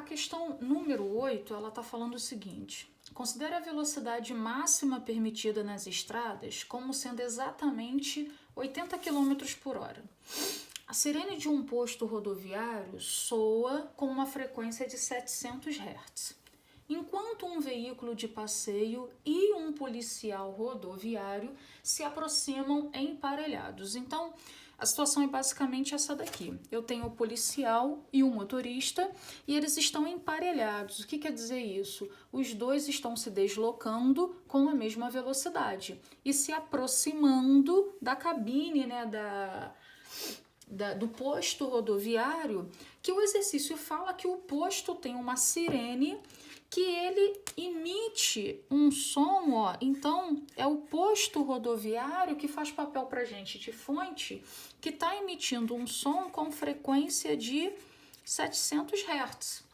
A questão número 8, ela está falando o seguinte: considere a velocidade máxima permitida nas estradas como sendo exatamente 80 km por hora. A sirene de um posto rodoviário soa com uma frequência de 700 Hz, enquanto um veículo de passeio e um policial rodoviário se aproximam emparelhados. Então, a situação é basicamente essa daqui. Eu tenho o policial e o motorista e eles estão emparelhados. O que quer dizer isso? Os dois estão se deslocando com a mesma velocidade e se aproximando da cabine, né, do posto rodoviário, que o exercício fala que o posto tem uma sirene que ele emite um som, ó. Então, é o posto rodoviário que faz papel pra gente de fonte, que está emitindo um som com frequência de 700 Hz.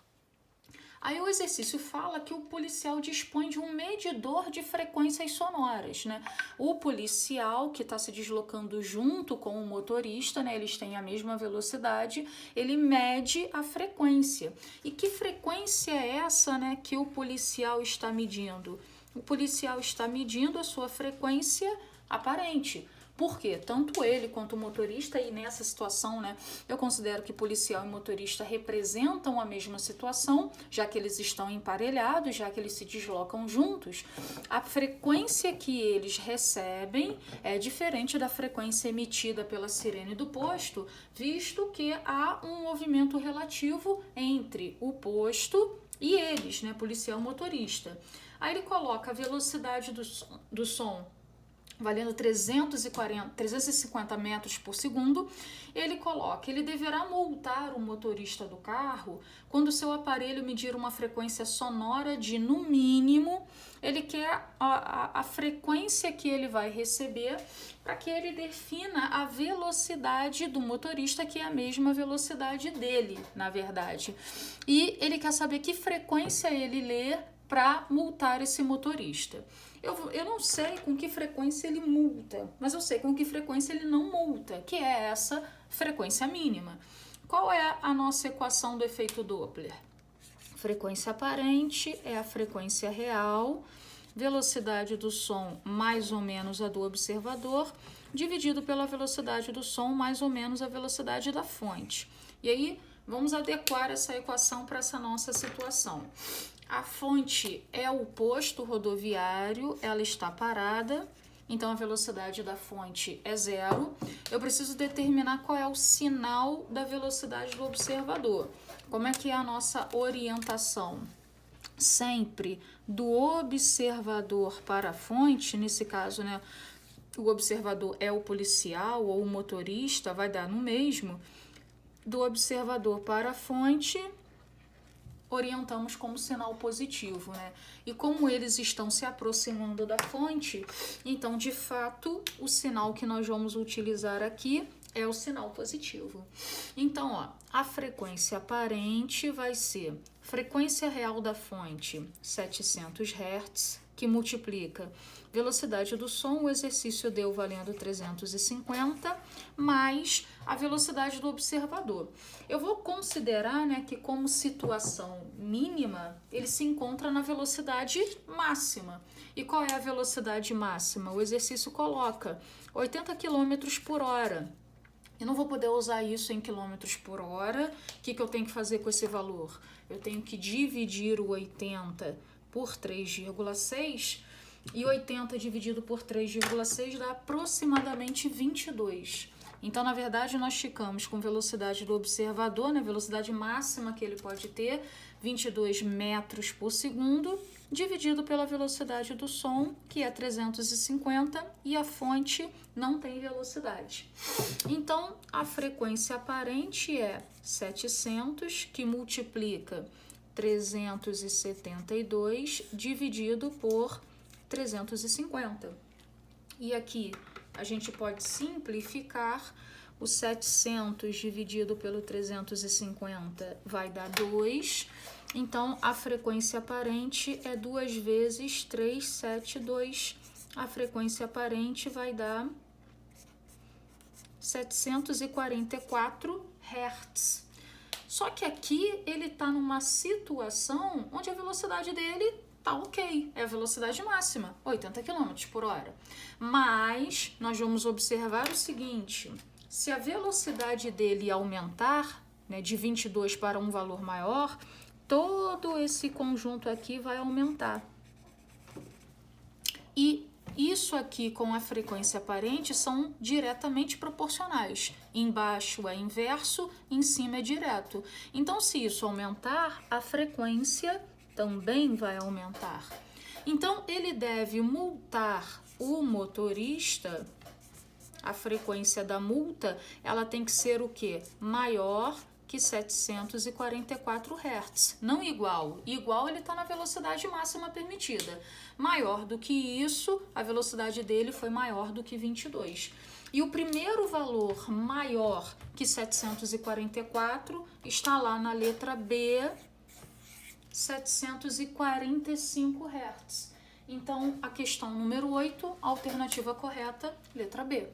Aí o exercício fala que o policial dispõe de um medidor de frequências sonoras, né? O policial que está se deslocando junto com o motorista, né? Eles têm a mesma velocidade, ele mede a frequência. E que frequência é essa, né, que o policial está medindo? O policial está medindo a sua frequência aparente. Por quê? Tanto ele quanto o motorista, e nessa situação, né, eu considero que policial e motorista representam a mesma situação, já que eles estão emparelhados, já que eles se deslocam juntos, a frequência que eles recebem é diferente da frequência emitida pela sirene do posto, visto que há um movimento relativo entre o posto e eles, né, policial e motorista. Aí ele coloca a velocidade do som valendo 350 metros por segundo, ele coloca: ele deverá multar o motorista do carro quando seu aparelho medir uma frequência sonora de, no mínimo, ele quer a frequência que ele vai receber para que ele defina a velocidade do motorista, que é a mesma velocidade dele, na verdade. E ele quer saber que frequência ele lê para multar esse motorista. Eu não sei com que frequência ele multa, mas eu sei com que frequência ele não multa, que é essa frequência mínima. Qual é a nossa equação do efeito Doppler? Frequência aparente é a frequência real, velocidade do som mais ou menos a do observador, dividido pela velocidade do som mais ou menos a velocidade da fonte. E aí, vamos adequar essa equação para essa nossa situação. A fonte é o posto rodoviário, ela está parada, então a velocidade da fonte é 0. Eu preciso determinar qual é o sinal da velocidade do observador. Como é que é a nossa orientação? Sempre do observador para a fonte, nesse caso, né, o observador é o policial ou o motorista, vai dar no mesmo. Do observador para a fonte, orientamos como sinal positivo, né? E como eles estão se aproximando da fonte, então, de fato, o sinal que nós vamos utilizar aqui é o sinal positivo. Então, ó, a frequência aparente vai ser frequência real da fonte, 700 Hz, que multiplica velocidade do som, o exercício deu valendo 350, mais a velocidade do observador. Eu vou considerar, né, que como situação mínima, ele se encontra na velocidade máxima. E qual é a velocidade máxima? O exercício coloca 80 km por hora. Eu não vou poder usar isso em quilômetros por hora. O que eu tenho que fazer com esse valor? Eu tenho que dividir o 80 por 3,6, e 80 dividido por 3,6 dá aproximadamente 22. Então, na verdade, nós ficamos com velocidade do observador, né, velocidade máxima que ele pode ter, 22 metros por segundo, dividido pela velocidade do som, que é 350, e a fonte não tem velocidade. Então, a frequência aparente é 700, que multiplica 372 dividido por 350. E aqui a gente pode simplificar. O 700 dividido pelo 350 vai dar 2. Então, a frequência aparente é 2 vezes 372. A frequência aparente vai dar 744 Hz. Só que aqui ele está numa situação onde a velocidade dele tá ok, é a velocidade máxima, 80 km por hora. Mas nós vamos observar o seguinte, se a velocidade dele aumentar, né, de 22 para um valor maior, todo esse conjunto aqui vai aumentar. E isso aqui com a frequência aparente são diretamente proporcionais. Embaixo é inverso, em cima é direto. Então, se isso aumentar, a frequência também vai aumentar. Então, ele deve multar o motorista. A frequência da multa, ela tem que ser o quê? Maior que 744 Hz. Não igual. Igual ele está na velocidade máxima permitida. Maior do que isso, a velocidade dele foi maior do que 22. E o primeiro valor maior que 744 está lá na letra B, 745 Hz. Então, a questão número 8, alternativa correta, letra B.